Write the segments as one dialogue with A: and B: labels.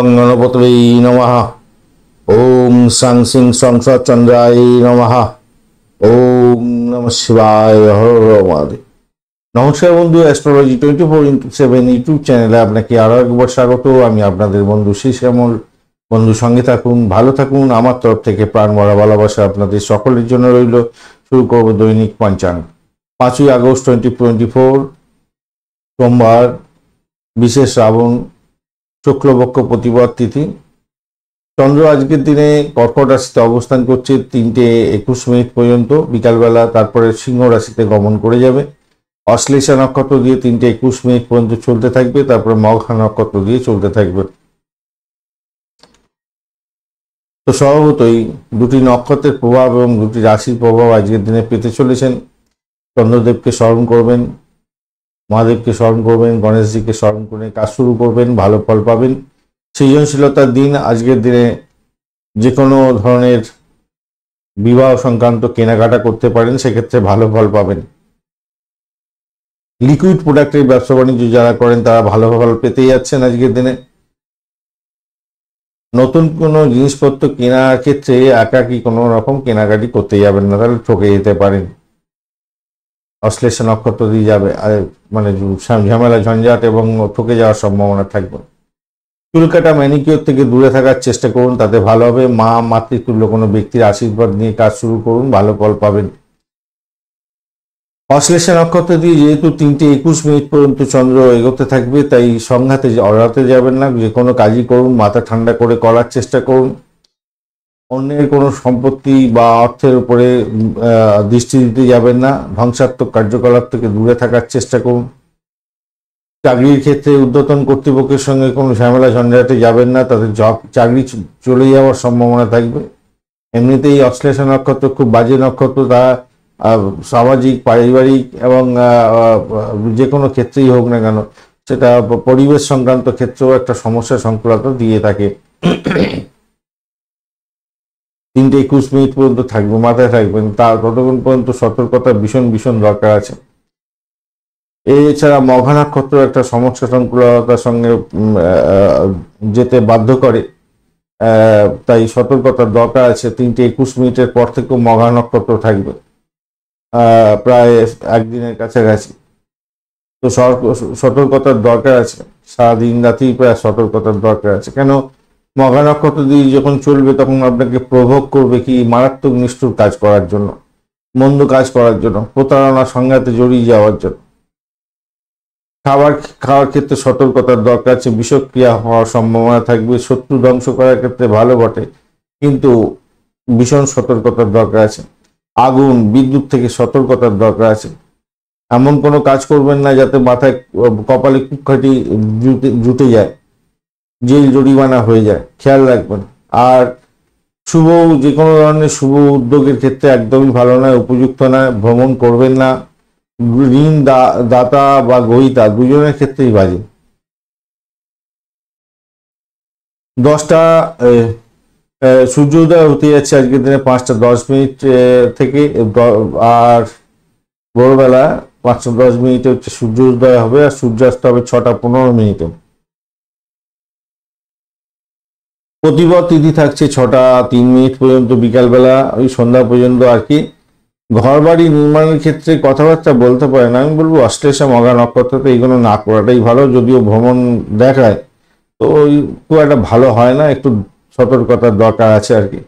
A: গং গণপতয়ে নমঃ। ওম সাং সিং সংসৎ চন্দ্রায় নমঃ। ওম নমঃ শিবায়। হর হর মহাদেব। নমস্কার বন্ধু, অ্যাস্ট্রোলজি 24x7 ইউটিউব চ্যানেলে আপনাকে আরো একবার স্বাগত। আমি আপনাদের বন্ধু শ্যামল। বন্ধু সঙ্গে থাকুন, ভালো থাকুন। আমার তরফ থেকে প্রাণ ভরা ভালোবাসা আপনাদের সকলের জন্য রইল। শুরু করব দৈনিক পঞ্চাঙ্গ। 5ই আগস্ট 2024 সোমবার, বিশেষ শ্রাবণ, শুক্লপক্ষ প্রতিপদ তিথি। চন্দ্র আজকের দিনে কর্কট রাশিতে অবস্থান করছে 3:21 পর্যন্ত বিকালবেলা, তারপরে সিংহ রাশিতে গমন করে যাবে। অশ্লেষা নক্ষত্র দিয়ে 3:21 পর্যন্ত চলতে থাকবে, তারপরে মঘা নক্ষত্র দিয়ে চলতে থাকবে। তো স্বভাবতই দুটি নক্ষত্রের প্রভাব এবং দুটি রাশির প্রভাব আজকের দিনে পেতে চলেছেন। চন্দ্রদেবকে স্মরণ করবেন, মহাদেবকে স্মরণ করবেন, গণেশজিকে স্মরণ করে কাজ শুরু করবেন, ভালো ফল পাবেন। সৃজনশীলতার দিন আজকের দিনে যে কোনো ধরনের বিবাহ সংক্রান্ত কেনাকাটা করতে পারেন, সেক্ষেত্রে ভালো ফল পাবেন। লিকুইড প্রোডাক্টের ব্যবসা বাণিজ্য যারা করেন তারা ভালো ফল পেতেই যাচ্ছেন আজকের দিনে। নতুন কোনো জিনিসপত্র কেনার ক্ষেত্রে একাকি কোনো রকম কেনাকাটি করতে যাবেন না, তাহলে ঠকে যেতে পারেন। অশ্লেষা নক্ষত্র দিয়ে যাবে, মানে ঝামেলা ঝঞ্ঝাট এবং ঠকে যাওয়ার সম্ভাবনা থাকবে। চুল কাটা ম্যানিকিওর থেকে দূরে থাকার চেষ্টা করুন, তাতে ভালো হবে। মাতৃতুল্য কোনো ব্যক্তির আশীর্বাদ নিয়ে কাজ শুরু করুন, ভালো ফল পাবেন। অশ্লেষা নক্ষত্র দিয়ে যেহেতু 3:21 পর্যন্ত চন্দ্র এগোতে থাকবে, তাই সংঘাতে অড়াতে যাবেন না। যে কোনো কাজই করুন মাথা ঠান্ডা করে করার চেষ্টা করুন। অন্যের কোনো সম্পত্তি বা অর্থের উপরে দৃষ্টি দিতে যাবেন না। ধ্বংসাত্মক কার্যকলাপ থেকে দূরে থাকার চেষ্টা করুন। চাকরির ক্ষেত্রে ঊর্ধ্বতন কর্তৃপক্ষের সঙ্গে কোনো ঝামেলা ঝঞ্ঝাটে যাবেন না, তাতে চাকরি চলে যাওয়ার সম্ভাবনা থাকবে। এমনিতেই অশ্লেষা নক্ষত্র খুব বাজে নক্ষত্র, তা সামাজিক, পারিবারিক এবং যে কোনো ক্ষেত্রেই হোক না কেন, সেটা পরিবেশ সংক্রান্ত ক্ষেত্রেও একটা সমস্যা সংকুলতা দিয়ে থাকে। 3:21 পর্যন্ত থাকবে, মাথায় থাকবেন। তার ততক্ষণ পর্যন্ত সতর্কতা ভীষণ ভীষণ দরকার আছে। এছাড়া মঘা নক্ষত্র একটা সমস্যা সংকুলতার সঙ্গে যেতে বাধ্য করে, তাই সতর্কতার দরকার আছে। 3:21 পর থেকেও মঘা নক্ষত্র থাকবে প্রায় একদিনের কাছাকাছি। তো সতর্কতার দরকার আছে, সারাদিন রাতি প্রায় সতর্কতার দরকার আছে। কেন, মঘা নক্ষত্র দিয়ে যখন চলবে তখন আপনাকে প্রভোগ করবে কি মারাত্মক নিষ্ঠুর কাজ করার জন্য, মন্দ কাজ করার জন্য, প্রতারণা সংঘাতে জড়িয়ে যাওয়ার জন্য। খাওয়ার ক্ষেত্রে সতর্কতার দরকার আছে। বিষক্রিয়া হওয়ার সম্ভাবনা থাকবে। শত্রু ধ্বংস করার ক্ষেত্রে ভালো বটে, কিন্তু ভীষণ সতর্কতার দরকার আছে। আগুন, বিদ্যুৎ থেকে সতর্কতার দরকার আছে। এমন কোনো কাজ করবেন না যাতে মাথায় কপালে কুপকাঠি জুটে যায়, জেল জরিমানা হয়ে যায়, খেয়াল রাখবেন। আর যে কোনো ধরনের শুভ উদ্যোগের ক্ষেত্রে একদমই ভালো নয়, উপযুক্ত নয়। ভ্রমণ করবেন না। ঋণ দাতা বা গ্রহীতা দুজনের ক্ষেত্রেই বাজে। 10টা সূর্যোদয় হতে যাচ্ছে আজকের দিনে 5:10 থেকে, আর ভোরবেলা 5:10 হচ্ছে সূর্যোদয় হবে, আর সূর্যাস্ত হবে 6:15। প্রতিপদ তিথি থাকছে 6:03 পর্যন্ত বিকালবেলা, ওই সন্ধ্যা পর্যন্ত আর কি। ঘর বাড়ি নির্মাণের ক্ষেত্রে কথাবার্তা বলতে পারেন। আমি বলবো অশ্লেষা মঘা নক্ষত্রতে এইগুলো না করাটাই ভালো। যদিও ভ্রমণ দেখায়, তো খুব একটা ভালো হয় না, একটু সতর্কতার দরকার আছে আর কি।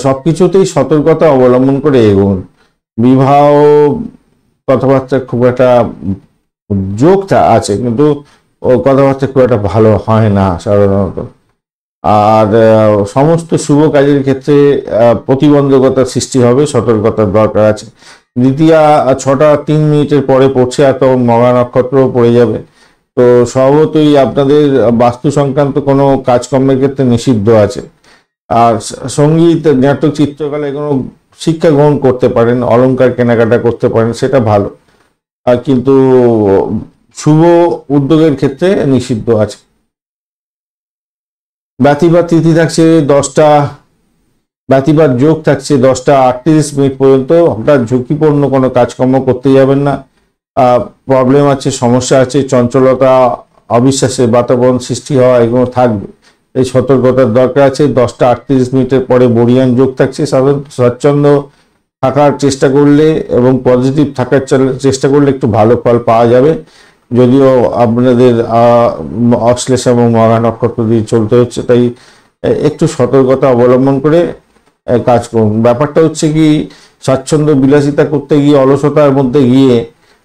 A: সবকিছুতেই সতর্কতা অবলম্বন করে এগোন। বিবাহ কথাবার্তা খুব একটা যোগটা আছে, কিন্তু ও কথাবার্তা খুব একটা ভালো হয় না সাধারণত। আর সমস্ত শুভ কাজের ক্ষেত্রে প্রতিবন্ধকতার সৃষ্টি হবে, সতর্কতার দরকার আছে। দ্বিতীয়া 6:03 পরে পড়ছে, আর তখন মঘা নক্ষত্র পড়ে যাবে। তো স্বভাবতই আপনাদের বাস্তু সংক্রান্ত কোনো কাজকর্মের ক্ষেত্রে নিষিদ্ধ আছে। আর সঙ্গীত, নাটক, চিত্রকলা কোনো শিক্ষা গ্রহণ করতে পারেন, অলংকার কেনাকাটা করতে পারেন, সেটা ভালো। কিন্তু শুভ উদ্যোগের ক্ষেত্রে নিষিদ্ধ আছে। ব্যতিবাদ তিথি থাকছে 10টা, ব্যতিবাদ যোগ থাকছে 10:38 পর্যন্ত। হঠাৎ ঝুঁকিপূর্ণ কোনো কাজকর্ম করতে যাবেন না। প্রবলেম আছে, সমস্যা আছে, চঞ্চলতা, অবিশ্বাসের বাতাবরণ সৃষ্টি হওয়া এগুলো থাকবে। এই সতর্কতার দরকার আছে। 10টা 38 পরে বরিয়ান যোগ থাকছে। সাধারণত স্বচ্ছন্দ থাকার চেষ্টা করলে এবং পজিটিভ থাকার চেষ্টা করলে একটু ভালো ফল পাওয়া যাবে। যদিও আপনাদের অশ্লেষ এবং মঘা নক্ষত্র দিয়ে চলতে হচ্ছে, তাই একটু সতর্কতা অবলম্বন করে কাজ করুন। ব্যাপারটা হচ্ছে কি, স্বাচ্ছন্দ্য বিলাসিতা করতে গিয়ে অলসতার মধ্যে গিয়ে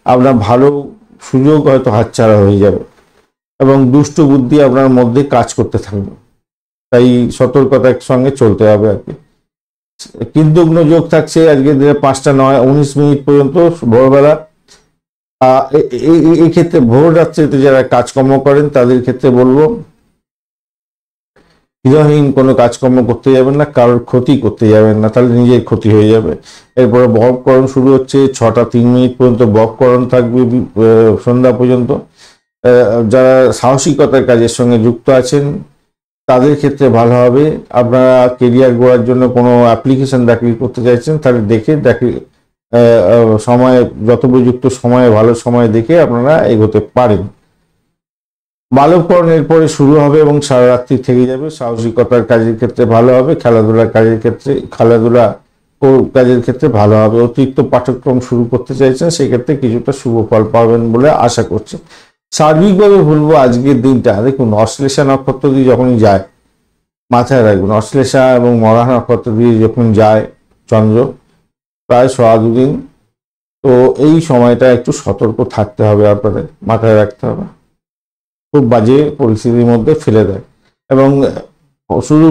A: আপনার ভালো সুযোগ হয়তো হাতছাড়া হয়ে যাবে এবং দুষ্ট বুদ্ধি আপনার মধ্যে কাজ করতে থাকবে। তাই সতর্কতার সঙ্গে চলতে হবে আর কি। কীর্তজ্ঞ যোগ থাকছে আজকের দিনে 5টা 19 পর্যন্ত ভোরবেলা। এই ক্ষেত্রে ভোর রাত্রিতে যারা কাজকর্ম করেন তাদের ক্ষেত্রে বলবো হীনহীন কোনো কাজকর্ম করতে যাবেন না, কারোর ক্ষতি করতে যাবেন না, তাহলে নিজের ক্ষতি হয়ে যাবে। এরপরে ববকরণ শুরু হচ্ছে, 6টা 3 পর্যন্ত ববকরণ থাকবে সন্ধ্যা পর্যন্ত। যারা সাহসিকতার কাজের সঙ্গে যুক্ত আছেন তাদের ক্ষেত্রে ভালো হবে। আপনারা কেরিয়ার গড়ার জন্য কোনো অ্যাপ্লিকেশন দাখিল করতে চাইছেন, তাহলে দেখে সময় যথোপযুক্ত সময়ে ভালো সময় দেখে আপনারা এগোতে পারেন। বালবকরণের পরে শুরু হবে এবং সারা রাত্রি থেকে যাবে। সাহসিকতার কাজের ক্ষেত্রে ভালো হবে, খেলাধুলার কাজের ক্ষেত্রে ভালো হবে। অতিরিক্ত পাঠ্যক্রম শুরু করতে চাইছেন সেক্ষেত্রে কিছুটা শুভ ফল পাবেন বলে আশা করছি। সার্বিকভাবে বলবো আজকের দিনটা দেখুন, অশ্লেষা নক্ষত্র দিয়ে যখনই যায়, মাথায় রাখবেন অশ্লেষা এবং মঘা নক্ষত্র দিয়ে যখন যায় চন্দ্র প্রায় 2.5 দিন, তো এই সময়টা একটু সতর্ক থাকতে হবে, আপনাদের মাথায় রাখতে হবে। খুব বাজে পরিস্থিতির মধ্যে ফেলে দেয় এবং শুধু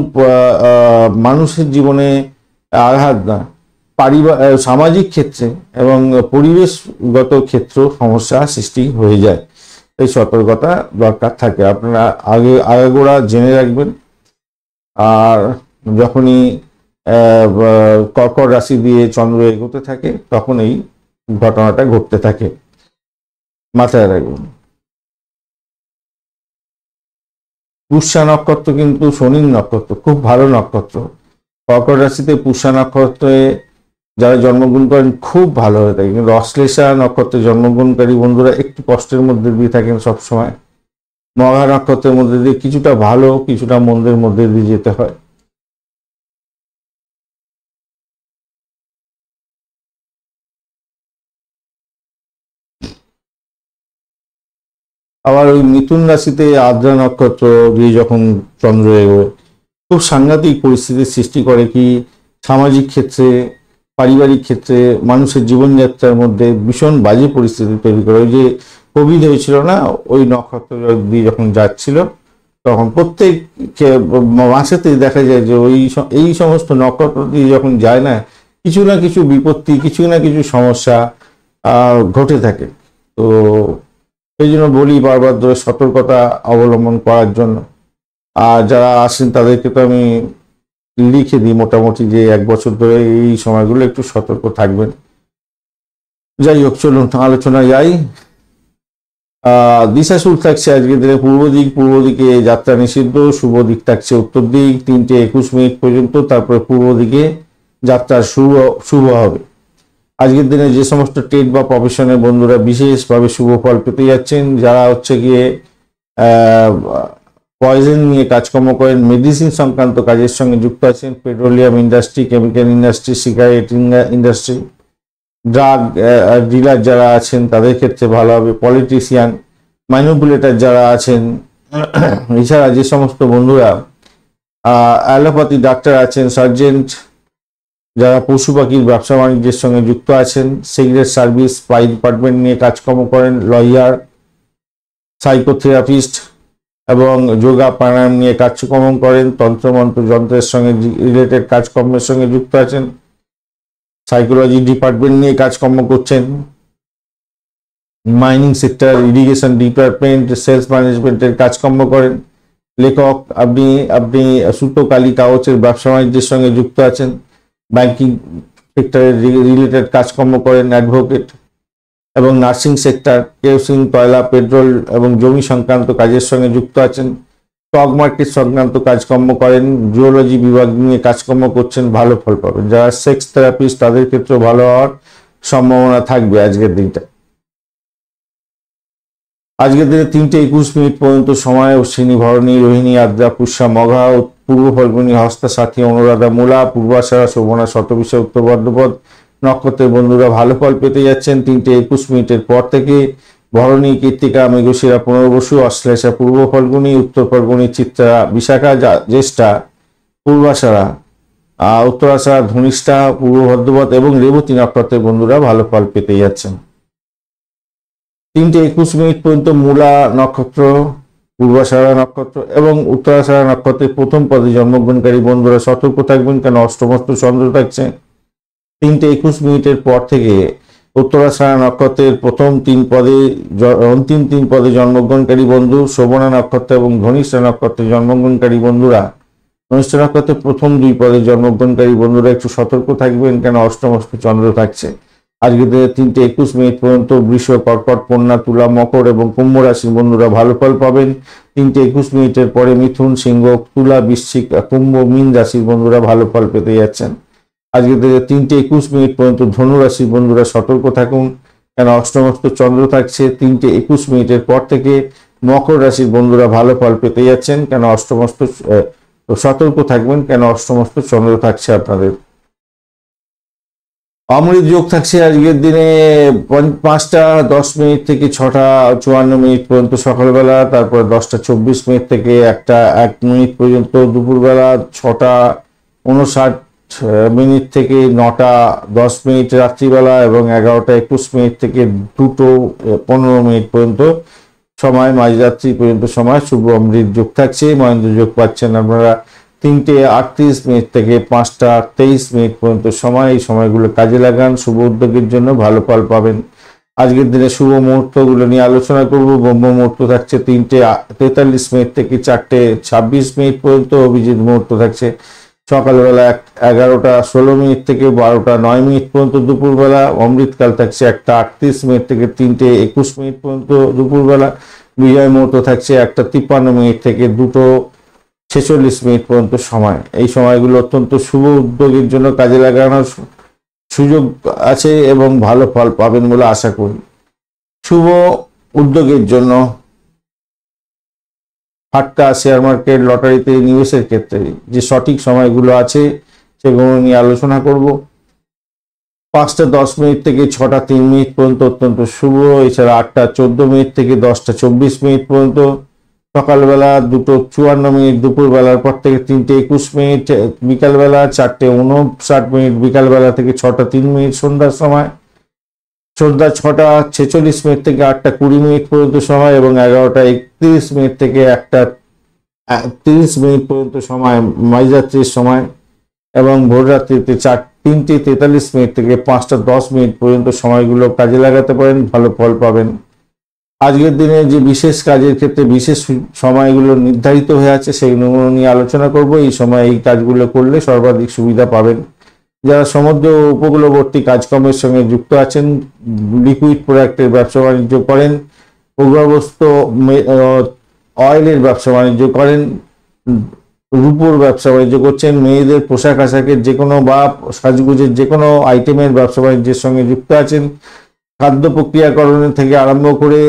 A: মানুষের জীবনে আঘাত না, সামাজিক ক্ষেত্রে এবং পরিবেশগত ক্ষেত্রেও সমস্যা সৃষ্টি হয়ে যায়। এই সতর্কতা দরকার থাকে, আপনারা আগাগোড়া জেনে রাখবেন। আর যখনই কর্কট রাশি দিয়ে চন্দ্র এগোতে থাকে তখন এই ঘটনাটা ঘটতে থাকে, মাথায় রাখবেন। পুষ্যা নক্ষত্র কিন্তু শনির নক্ষত্র, খুব ভালো নক্ষত্র। কর্কট রাশিতে পুষ্যা নক্ষত্রে যারা জন্মগ্রহণ করেন খুব ভালো হয়ে থাকে, কিন্তু অশ্লেষা নক্ষত্রে জন্মগ্রহণকারী বন্ধুরা একটু কষ্টের মধ্যে দিয়ে থাকেন সবসময়। মঘা নক্ষত্রের মধ্যে দিয়ে কিছুটা ভালো কিছুটা মন্দের মধ্যে দিয়ে যেতে হয়। আবার ওই মিথুন রাশিতে আদ্রা নক্ষত্র দিয়ে যখন চন্দ্র এগোয় খুব সাংঘাতিক পরিস্থিতির সৃষ্টি করে, কি সামাজিক ক্ষেত্রে, পারিবারিক ক্ষেত্রে, মানুষের জীবনযাত্রার মধ্যে ভীষণ বাজে পরিস্থিতি তৈরি করে। ওই যে কোভিড হয়েছিল না, ওই নক্ষত্র দিয়ে যখন যাচ্ছিল তখন প্রত্যেক মাসেতেই দেখা যায় যে এই সমস্ত নক্ষত্র দিয়ে যখন যায় না, কিছু না কিছু বিপত্তি, কিছু না কিছু সমস্যা ঘটে থাকে। তো সেই জন্য বলি বারবার ধরে সতর্কতা অবলম্বন করার জন্য। আর যারা আসেন তাদেরকে তো আমি লিখে দিই মোটামুটি যে 1 বছর ধরে এই সময়গুলো একটু সতর্ক থাকবেন। যাই হোক, চলুন আলোচনা যাই। দিশাশুল থাকছে আজকের দিনে পূর্ব দিকে যাত্রা নিষিদ্ধ, শুভ দিক থাকছে উত্তর দিক 3টা 21 পর্যন্ত, তারপরে পূর্ব দিকে যাত্রা শুভ হবে। আজকের দিনে যে সমস্ত ট্রেড বা প্রফেশনের বন্ধুরা বিশেষভাবে শুভ ফল পেতে যাচ্ছেন, যারা হচ্ছে গিয়ে পয়জন নিয়ে কাজকর্ম করেন, মেডিসিন সংক্রান্ত কাজের সঙ্গে যুক্ত আছেন, petroleum industry, chemical industry, cigarette industry, drug dealer যারা আছেন তাদের ক্ষেত্রে ভালো হবে। পলিটিশিয়ান, ম্যানিপুলেটর যারা আছেন, এছাড়া যে সমস্ত বন্ধুরা অ্যালোপ্যাথি ডাক্তার আছেন, সার্জেন্ট, যারা পশু পাখির ব্যবসা বাণিজ্যের সঙ্গে যুক্ত আছেন, সিগারেট সার্ভিস, স্পাই ডিপার্টমেন্ট নিয়ে কাজকর্ম করেন, লয়ার, সাইকোথেরাপিস্ট এবং যোগা প্রাণায়াম নিয়ে কাজকর্ম করেন, তন্ত্রমন্ত্র যন্ত্রের সঙ্গে রিলেটেড কাজকর্মের সঙ্গে যুক্ত আছেন, সাইকোলজি ডিপার্টমেন্ট নিয়ে কাজকর্ম করছেন, mining sector, irrigation department, sales ম্যানেজমেন্টের কাজকর্ম করেন, লেখক, আপনি সুতো কালি কাগজের ব্যবসা বাণিজ্যের সঙ্গে যুক্ত আছেন, ব্যাংকিং সেক্টরের রিলেটেড কাজকর্ম করেন, অ্যাডভোকেট এবং নার্সিং সেক্টর, কেরোসিন, কয়লা, পেট্রোল এবং জমি সংক্রান্ত কাজের সঙ্গে যুক্ত আছেন, স্টক মার্কেট সংক্রান্ত কাজকর্ম করেন, জিওলজি বিভাগ নিয়ে কাজকর্ম করছেন, ভালো ফল পাবেন। যারা সেক্স থেরাপিস্ট তাদের ক্ষেত্রে ভালো হওয়ার সম্ভাবনা থাকবে আজকের দিনটা। আজকের দিনে 3:21 পর্যন্ত সময় অশ্বিনী, ভরণী, রোহিণী, আদ্রা, পুষ্যা, মঘা, পূর্ব ফাল্গুনী, হস্তা, সাথী, অনুরাধা, মূলা, পূর্বাষাঢ়া, শোভনা, শতবিশা, উত্তর ভাদ্রপদ নক্ষত্রের বন্ধুরা ভালো ফল পেতে যাচ্ছেন 3:21 পর থেকে। ভরণী, কৃত্তিকা, মৃগশিরা, পুনর্বসু, অশ্লেষা, পূর্ব ফাল্গুনী, উত্তর ফাল্গুনী, চিত্রা, বিশাখা, জ্যেষ্ঠা, পূর্বাষাঢ়া, উত্তরাষাঢ়া, ধনিষ্ঠা, পূর্ব ভাদ্রপদ এবং রেবতী নক্ষত্রের বন্ধুরা ভালো ফল পেতে যাচ্ছেন। 3:21 পর্যন্ত মূলা নক্ষত্র, পূর্বাষাঢ়া নক্ষত্র এবং উত্তরাষাঢ়া নক্ষত্রের প্রথম পদে জন্মগ্রহণকারী বন্ধুরা সতর্ক থাকবেন, কেন অষ্টমস্ত চন্দ্র থাকছে। 3:21 পর থেকে উত্তরাষাঢ়া নক্ষত্রের প্রথম অন্তিম 3 পদে জন্মগ্রহণকারী বন্ধু, শোভনা নক্ষত্র এবং ধনিষ্ঠা নক্ষত্রের জন্মগ্রহণকারী বন্ধুরা, ধনিষ্ঠা নক্ষত্রের প্রথম 2 পদে জন্মগ্রহণকারী বন্ধুরা একটু সতর্ক থাকবেন, কেন অষ্টমস্ত চন্দ্র থাকছে। আজকে 3:21 পর্যন্ত বৃষ, কর্কট, কন্যা, তুলা, মকর এবং কুম্ভ রাশির বন্ধুরা ভালো ফল পাবেন। 3:21 পরে মিথুন, সিংহ, তুলা, বৃশ্চিক, কুম্ভ, মীন রাশির বন্ধুরা ভালো ফল পেতে যাচ্ছেন। আজকে 3:21 পর্যন্ত ধনু রাশির বন্ধুরা সতর্ক থাকুন, কেন অষ্টমস্ত চন্দ্র থাকছে। 3:21 পর থেকে মকর রাশির বন্ধুরা ভালো ফল পেতে যাচ্ছেন, কেন অষ্টমস্ত সতর্ক থাকবেন, কেন অষ্টমস্ত চন্দ্র থাকছে আপনাদের। অমৃত যোগ থাকছে আজকের দিনে 5:10 থেকে 6:54 পর্যন্ত সকালবেলা, তারপরে 10:24 থেকে 1:01 পর্যন্ত দুপুরবেলা, 6:59 থেকে 9:10 রাত্রিবেলা এবং 11:21 থেকে 2:15 পর্যন্ত সময়, মাঝরাত্রি পর্যন্ত সময় শুভ অমৃত যোগ থাকছে। মহেন্দ্র যোগ পাচ্ছেন আপনারা 3:38 থেকে 5:23 পর্যন্ত সময়। এই সময়গুলো কাজে লাগান, শুভ উদ্যোগের জন্য ভালো ফল পাবেন। আজকের দিনে শুভ মুহূর্তগুলো নিয়ে আলোচনা করব। ব্রহ্ম মুহূর্ত থাকছে 3:43 থেকে 4:26 পর্যন্ত। অভিজিৎ মুহূর্ত থাকছে সকালবেলা 11:16 থেকে 12:09 পর্যন্ত দুপুরবেলা। অমৃতকাল থাকছে 1:38 থেকে 3:21 পর্যন্ত দুপুরবেলা। বিজয় মুহূর্ত থাকছে 1:53 থেকে 2:46 পর্যন্ত সময়। এই সময়গুলো অত্যন্ত শুভ উদ্যোগের জন্য কাজে লাগানোর সুযোগ আছে এবং ভালো ফল পাবেন বলে আশা করি। শুভ উদ্যোগের জন্য হাটকা, শেয়ার মার্কেট, লটারিতে নিবেশের ক্ষেত্রে যে সঠিক সময়গুলো আছে সেগুলো নিয়ে আলোচনা করব। 5:10 থেকে 6:03 পর্যন্ত অত্যন্ত শুভ। এছাড়া 8:14 থেকে 10:24 পর্যন্ত সকালবেলা, 2:54 দুপুরবেলার পর থেকে 3:21 বিকালবেলা, 4:59 বিকালবেলা থেকে 6:03 সন্ধ্যার সময়, সন্ধ্যা 6:46 থেকে 8:20 পর্যন্ত সময় এবং 11:31 থেকে 1:30 পর্যন্ত সময় মাঝরাত্রির সময় এবং ভোররাত্রিতে 3:43 থেকে 5:10 পর্যন্ত সময়গুলো কাজে লাগাতে পারেন, ভালো ফল পাবেন। আজকের দিনে যে বিশেষ কাজের ক্ষেত্রে বিশেষ সময়গুলো নির্ধারিত হয়ে আছে সেগুলো নিয়ে আলোচনা করব। এই সময় এই কাজগুলো করলে সর্বাধিক সুবিধা পাবেন। যারা সমুদ্র উপকূলবর্তী কাজকর্মের সঙ্গে যুক্ত আছেন, লিকুইড প্রোডাক্টের ব্যবসা বাণিজ্য করেন, ভূগর্ভস্থ অয়েলের ব্যবসা বাণিজ্য করেন, রূপোর ব্যবসা বাণিজ্য করছেন, মেয়েদের পোশাক আশাকের যে কোনো বা সাজগুজের যে কোনো আইটেমের ব্যবসা বাণিজ্যের সঙ্গে যুক্ত আছেন, খাদ্য প্রক্রিয়াকরণ থেকে আরম্ভ করে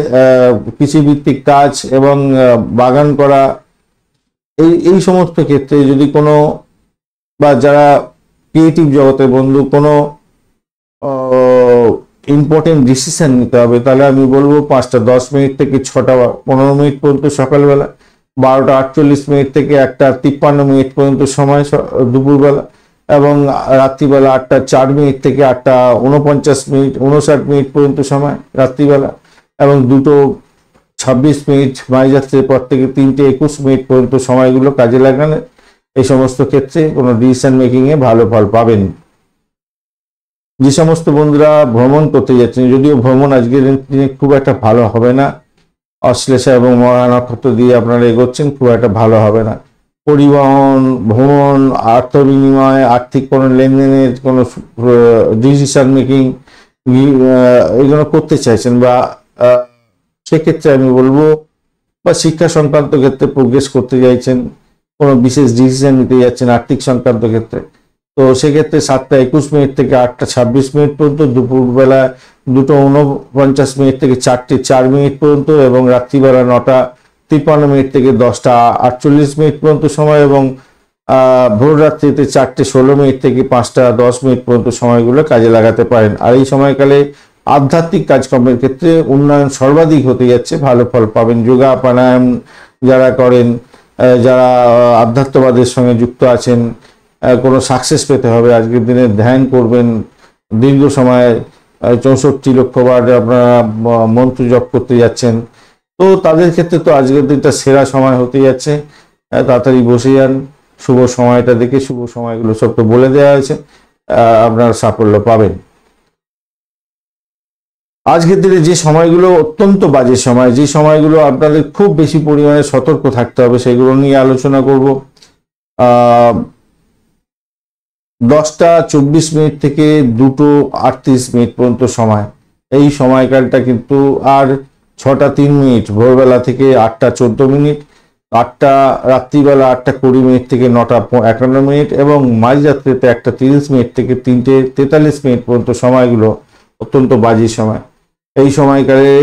A: কৃষিভিত্তিক কাজ এবং বাগান করা, এই সমস্ত ক্ষেত্রে যদি কোনো বা যারা ক্রিয়েটিভ জগতের বন্ধু কোনো ইম্পর্টেন্ট ডিসিশন নিতে হবে, তাহলে আমি বলবো 5:10 থেকে 6:15 পর্যন্ত সকালবেলা, 12:48 থেকে 1:53 পর্যন্ত সময় দুপুরবেলা এবং রাত্রিবেলা 8:04 থেকে 8:59 পর্যন্ত সময় রাত্রিবেলা এবং 2:26 মাঝরাত্রির পর থেকে 3:21 পর্যন্ত সময়গুলো কাজে লাগানো। এই সমস্ত ক্ষেত্রে কোনো ডিসিশন মেকিং এ ভালো ফল পাবেন। যে সমস্ত বন্ধুরা ভ্রমণ করতে যাচ্ছেন, যদিও ভ্রমণ আজকের দিনে খুব একটা ভালো হবে না, অশ্লেষা এবং মহা নক্ষত্র দিয়ে আপনারা এগোচ্ছেন, খুব একটা ভালো হবে না। পরিবহন, ভ্রমণ, অর্থ বিনিময়, আর্থিক কোনো লেনদেনের কোনো ডিসিশন মেকিং এগুলো করতে চাইছেন বা সেক্ষেত্রে আমি বলবো, বা শিক্ষা সংক্রান্ত ক্ষেত্রে প্রোগ্রেস করতে চাইছেন, কোনো বিশেষ ডিসিশন নিতে যাচ্ছেন আর্থিক সংক্রান্ত ক্ষেত্রে, তো সেক্ষেত্রে 7টা 21 থেকে 8টা 26 পর্যন্ত, দুপুরবেলা 2:49 থেকে 4টে 4 পর্যন্ত, এবং রাত্রিবেলা 9টা 53 থেকে 10টা 48 পর্যন্ত সময়, এবং ভোর রাত্রিতে 4টে 16 থেকে 5টা 10 পর্যন্ত সময়গুলো কাজে লাগাতে পারেন। আর এই সময়কালে আধ্যাত্মিক কাজকর্মের ক্ষেত্রে উন্নয়ন সর্বাধিক হতে যাচ্ছে, ভালো ফল পাবেন। যোগা প্রাণায়াম যারা করেন, যারা আধ্যাত্মবাদের সঙ্গে যুক্ত আছেন, কোনো সাকসেস পেতে হবে আজকের দিনে ধ্যান করবেন, দীর্ঘ সময় 64 লক্ষ বার আপনারা মন্ত্র জপ করতে যাচ্ছেন, তো তাদের ক্ষেত্রে তো আজকের দিনটা সেরা সময় হতে যাচ্ছে। তাড়াতাড়ি বসে যান, শুভ সময়টা দেখে, শুভ সময়গুলো সব তো বলে দেওয়া হয়েছে, আপনারা সাফল্য পাবেন। আজকের দিনে যে সময়গুলো অত্যন্ত বাজে সময়, যে সময়গুলো আপনাদের খুব বেশি পরিমাণে সতর্ক থাকতে হবে, সেগুলো নিয়ে আলোচনা করব। 10টা 24 থেকে 2:38 পর্যন্ত সময়, এই সময়কালটা কিন্তু, আর 6টা 3 ভোরবেলা থেকে 8টা 14, 8টা রাত্রিবেলা 8টা 20 থেকে 9টা 51, এবং মাঝরাত্রিতে 1টা 30 থেকে 3টে 43 পর্যন্ত সময়গুলো অত্যন্ত বাজে সময়। এই সময়কালে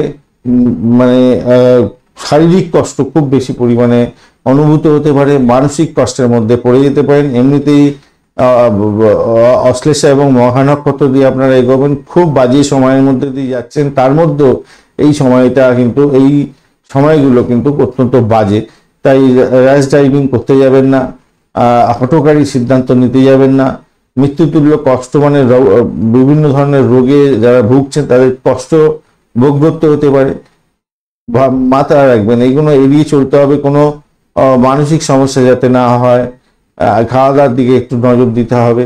A: মানে শারীরিক কষ্ট খুব বেশি পরিমাণে অনুভূত হতে পারে, মানসিক কষ্টের মধ্যে পড়ে যেতে পারেন। এমনিতেই অশ্লেষা এবং মঘা নক্ষত্র দিয়ে আপনারা এগোবেন, খুব বাজে সময়ের মধ্যে দিয়ে যাচ্ছেন, তার মধ্যেও এই সময়টা কিন্তু, এই সময়গুলো কিন্তু অত্যন্ত বাজে। তাই র্যাশ ড্রাইভিং করতে যাবেন না, হঠকারী সিদ্ধান্ত নিতে যাবেন না। মৃত্যুতুল্য কষ্ট মানে বিভিন্ন ধরনের রোগে যারা ভুগছেন তাদের কষ্ট ভোগ করতে হতে পারে, মাথায় রাখবেন। এইগুলো এড়িয়ে চলতে হবে, কোনো মানসিক সমস্যা যাতে না হয়। খাওয়া দাওয়ার দিকে একটু নজর দিতে হবে,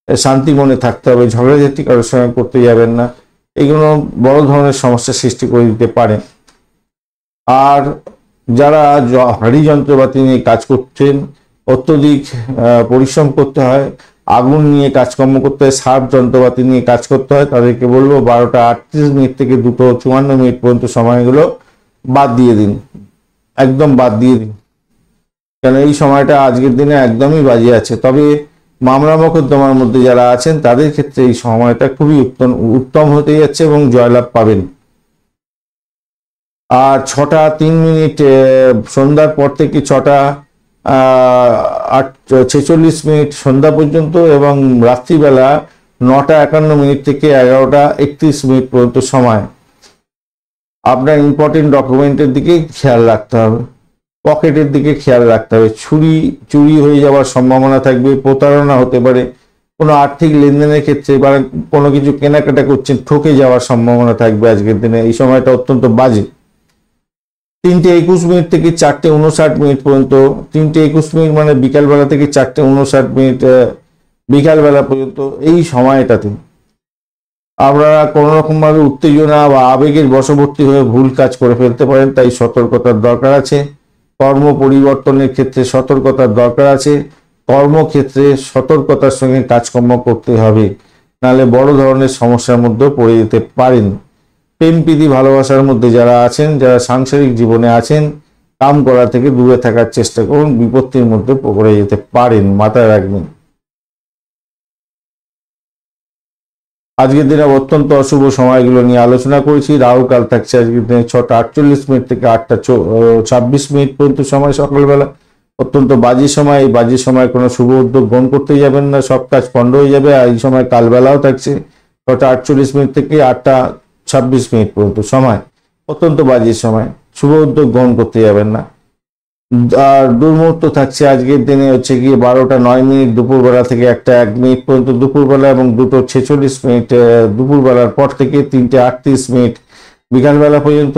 A: শান্তি মনে থাকতে হবে, ঝগড়াঝাটি কারোর সঙ্গে করতে যাবেন না, এইগুলো বড় ধরনের সমস্যা সৃষ্টি করে দিতে পারে। আর যারা হাড়ি যন্ত্রপাতি নিয়ে কাজ করছেন, অত্যধিক পরিশ্রম করতে হয়, আগুন নিয়ে কাজকর্ম করতে হয়, সার্ফ যন্ত্রপাতি নিয়ে কাজ করতে হয়, তাদেরকে বলবো 12টা 38 থেকে 2:54 পর্যন্ত সময়গুলো বাদ দিয়ে দিন, একদম বাদ দিয়ে দিন, কেন এই সময়টা আজকের দিনে একদমই বাজে আছে। তবে মামলা মোকদ্দমার মধ্যে যারা আছেন তাদের ক্ষেত্রে এই সময়টা খুবই উত্তম হতে যাচ্ছে এবং জয়লাভ পাবেন। আর 6টা 3 সন্ধ্যার পর থেকে 6টা 46 সন্ধ্যা পর্যন্ত, এবং রাত্রিবেলা 9টা 51 থেকে 11টা 31 পর্যন্ত সময়। আপনার ইম্পর্টেন্ট ডকুমেন্টের দিকে খেয়াল রাখতে হবে, পকেটের দিকে খেয়াল রাখতে হবে। চুরি হয়ে যাওয়ার সম্ভাবনা থাকবে, প্রতারণা হতে পারে, কোনো আর্থিক লেনদেনের ক্ষেত্রে বা কোনো কিছু কেনাকাটা করছেন ঠকে যাওয়ার সম্ভাবনা থাকবে আজকের দিনে। এই সময়টা অত্যন্ত বাজে। 3:21 থেকে 4:59 পর্যন্ত, 3:21 মানে বিকালবেলা থেকে 4:59 বিকালবেলা পর্যন্ত, এই সময়টাতে আপনারা কোনো রকম ভাবে উত্তেজনা বা আবেগের বশবর্তী হয়ে ভুল কাজ করে ফেলতে পারেন, তাই সতর্কতার দরকার আছে। কর্ম পরিবর্তনের ক্ষেত্রে সতর্কতার দরকার আছে, কর্মক্ষেত্রে সতর্কতার সঙ্গে কাজকর্ম করতে হবে, নাহলে বড় ধরনের সমস্যার মধ্যে পড়ে যেতে পারেন। প্রেম প্রীতি ভালোবাসার মধ্যে যারা আছেন, যারা সাংসারিক জীবনে আছেন, কাম করা থেকে দূরে থাকার চেষ্টা করুন, বিপত্তির মধ্যে পড়ে যেতে পারেন, মাথায় রাখবেন। আজকের দিনে অত্যন্ত অশুভ সময়গুলো নিয়ে আলোচনা করেছি। রাহু কাল থাকছে আজকের দিনে 6টা 48 থেকে 8টা 26 পর্যন্ত সময় সকালবেলা, অত্যন্ত বাজে সময়। এই বাজে সময় কোনো শুভ উদ্যোগ গ্রহণ করতে যাবেন না, সব কাজ পণ্ড হয়ে যাবে। আর এই সময় কালবেলাও থাকছে 6টা 48 থেকে 8টা 26 পর্যন্ত সময়, অত্যন্ত বাজে সময়, শুভ উদ্যোগ গ্রহণ করতে যাবেন না। আর দুর্মুহূর্ত থাকছে আজকের দিনে হচ্ছে গিয়ে 12টা 9 দুপুরবেলা থেকে 1টা 1 পর্যন্ত দুপুরবেলা, এবং 2:46 দুপুরবেলার পর থেকে 3টে 38 বিকালবেলা পর্যন্ত।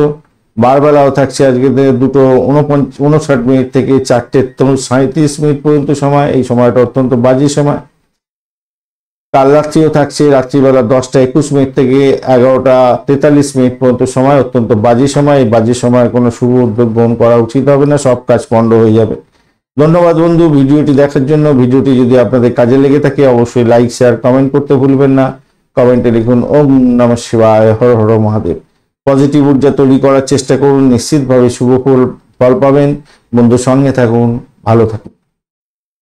A: বারবেলাও থাকছে আজকের দিনে 2:59 থেকে 4টে 37 পর্যন্ত সময়, এই সময়টা অত্যন্ত বাজে সময়। কাল রাত্রিও থাকছে রাত্রিবেলা 10টা 21 থেকে 11টা 43 পর্যন্ত সময়, অত্যন্ত বাজে সময়। এই বাজে সময় কোনো শুভ উদ্যোগ গ্রহণ করা উচিত হবে না, সব কাজ পণ্ড হয়ে যাবে। ধন্যবাদ বন্ধু ভিডিওটি দেখার জন্য। ভিডিওটি যদি আপনাদের কাজে লেগে থাকে অবশ্যই লাইক শেয়ার কমেন্ট করতে ভুলবেন না। কমেন্টে লিখুন ওম নমঃ শিবায়, হর হর মহাদেব। পজিটিভ ঊর্জা তৈরি করার চেষ্টা করুন, নিশ্চিতভাবে শুভ ফল পাবেন। বন্ধু সঙ্গে থাকুন, ভালো থাকুন।